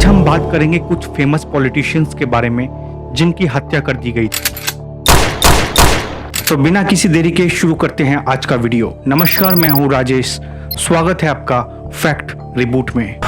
हम बात करेंगे कुछ फेमस पॉलिटिशियंस के बारे में जिनकी हत्या कर दी गई थी। तो बिना किसी देरी के शुरू करते हैं आज का वीडियो। नमस्कार, मैं हूं राजेश। स्वागत है आपका फैक्ट रिबूट में।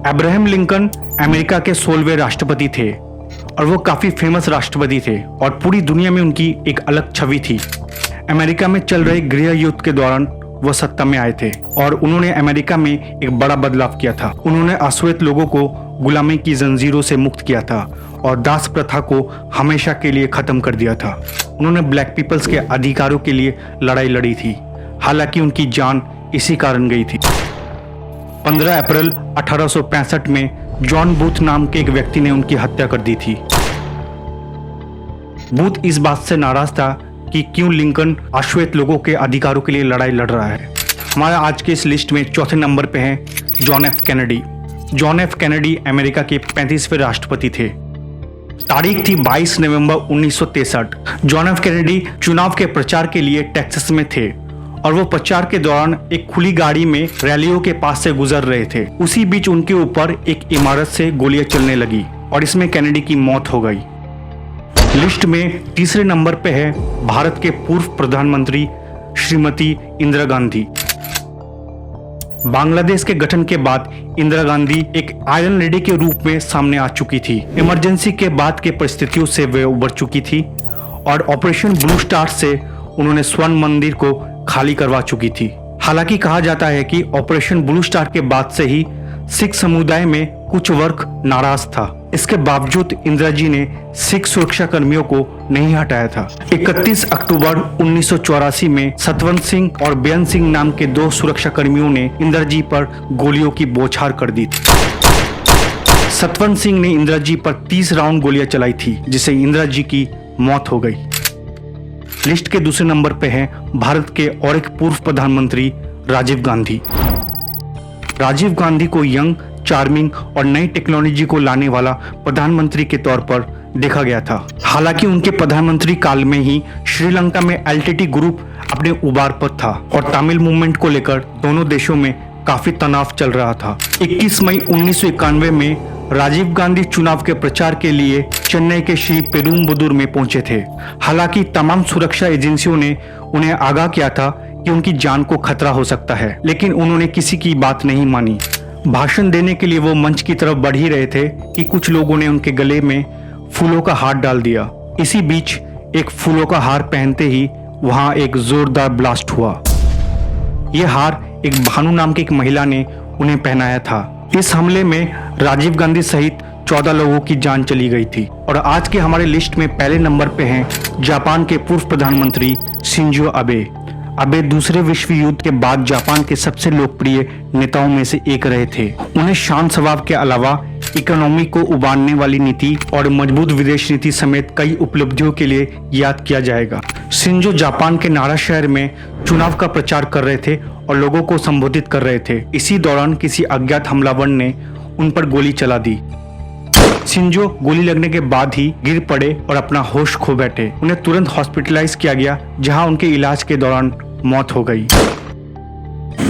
अब्राहम लिंकन अमेरिका के 16वें राष्ट्रपति थे और वो काफी फेमस राष्ट्रपति थे और पूरी दुनिया में उनकी एक अलग छवि थी। अमेरिका में चल रहे गृह युद्ध के दौरान वो सत्ता में आए थे और उन्होंने अमेरिका में एक बड़ा बदलाव किया था। उन्होंने अश्वेत लोगों को गुलामी की जंजीरों से मुक्त किया था और दास प्रथा को हमेशा के लिए खत्म कर दिया था। उन्होंने ब्लैक पीपल्स के अधिकारों के लिए लड़ाई लड़ी थी, हालांकि उनकी जान इसी कारण गई थी। 15 अप्रैल 1865 में जॉन बूथ नाम के एक व्यक्ति ने उनकी हत्या कर दी थी। बूथ इस बात से नाराज था कि क्यों लिंकन अश्वेत लोगों के अधिकारों के लिए लड़ाई लड़ रहा है। हमारा आज के इस लिस्ट में चौथे नंबर पे है John F Kennedy. John F Kennedy America के 35वें राष्ट्रपति थे। तारीख थी 22 नवंबर 1963। जॉन एफ कैनेडी चुनाव के प्रचार के लिए टेक्सास में थे और वो प्रचार के दौरान एक खुली गाड़ी में रैलियों के पास से गुजर रहे थे। उसी बीच उनके ऊपर एक इमारत से गोलियां चलने लगी और इसमें कैनेडी की मौत हो गई। लिस्ट में तीसरे नंबर पे है भारत के पूर्व प्रधानमंत्री श्रीमती इंदिरा गांधी। बांग्लादेश के गठन के बाद इंदिरा गांधी एक आयरन लेडी के रूप में सामने आ चुकी थी। इमरजेंसी के बाद के परिस्थितियों से वे उबर चुकी थी और ऑपरेशन ब्लू स्टार से उन्होंने स्वर्ण मंदिर को खाली करवा चुकी थी। हालांकि कहा जाता है कि ऑपरेशन ब्लू स्टार के बाद से ही सिख समुदाय में कुछ वर्ग नाराज था। इसके बावजूद इंदिरा जी ने सिख सुरक्षा कर्मियों को नहीं हटाया था। 31 अक्टूबर 1984 में सतवंत सिंह और बेअंत सिंह नाम के 2 सुरक्षा कर्मियों ने इंदिरा जी पर गोलियों की बौछार कर दी थी। सतवंत सिंह ने इंदिरा जी पर 30 राउंड गोलियां चलाई थी, जिससे इंदिरा जी की मौत हो गई। लिस्ट के दूसरे नंबर पे है भारत के और एक पूर्व प्रधानमंत्री राजीव गांधी। राजीव गांधी को यंग, चार्मिंग और नई टेक्नोलॉजी को लाने वाला प्रधानमंत्री के तौर पर देखा गया था। हालांकि उनके प्रधानमंत्री काल में ही श्रीलंका में एलटीटी ग्रुप अपने उबार पर था और तमिल मूवमेंट को लेकर दोनों देशों में काफी तनाव चल रहा था। 21 मई 1991 में राजीव गांधी चुनाव के प्रचार के लिए चेन्नई के श्री पेरुम्बदूर में पहुंचे थे। हालांकि तमाम सुरक्षा एजेंसियों ने उन्हें आगाह किया था कि उनकी जान को खतरा हो सकता है, लेकिन उन्होंने किसी की बात नहीं मानी। भाषण देने के लिए वो मंच की तरफ बढ़ ही रहे थे कि कुछ लोगों ने उनके गले में फूलों का हार डाल दिया। इसी बीच एक फूलों का हार पहनते ही वहां एक जोरदार ब्लास्ट हुआ। यह हार एक भानु नाम की एक महिला ने उन्हें पहनाया था। इस हमले में राजीव गांधी सहित 14 लोगों की जान चली गई थी। और आज के हमारे लिस्ट में पहले नंबर पे हैं जापान के पूर्व प्रधानमंत्री शिंजो आबे। आबे दूसरे विश्व युद्ध के बाद जापान के सबसे लोकप्रिय नेताओं में से एक रहे थे। उन्हें शांत स्वभाव के अलावा इकोनॉमी को उबारने वाली नीति और मजबूत विदेश नीति समेत कई उपलब्धियों के लिए याद किया जाएगा। शिंजो जापान के नारा शहर में चुनाव का प्रचार कर रहे थे और लोगों को संबोधित कर रहे थे। इसी दौरान किसी अज्ञात हमलावर ने उन पर गोली चला दी। शिंजो गोली लगने के बाद ही गिर पड़े और अपना होश खो बैठे। उन्हें तुरंत हॉस्पिटलाइज किया गया, जहां उनके इलाज के दौरान मौत हो गई।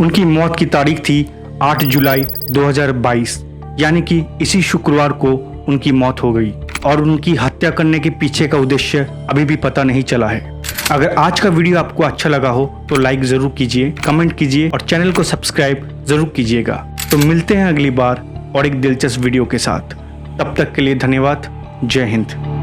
उनकी मौत की तारीख थी 8 जुलाई 2022, यानी कि इसी शुक्रवार को उनकी मौत हो गई और उनकी हत्या करने के पीछे का उद्देश्य अभी भी पता नहीं चला है। अगर आज का वीडियो आपको अच्छा लगा हो तो लाइक जरूर कीजिए, कमेंट कीजिए और चैनल को सब्सक्राइब जरूर कीजिएगा। तो मिलते हैं अगली बार और एक दिलचस्प वीडियो के साथ। तब तक के लिए धन्यवाद। जय हिंद।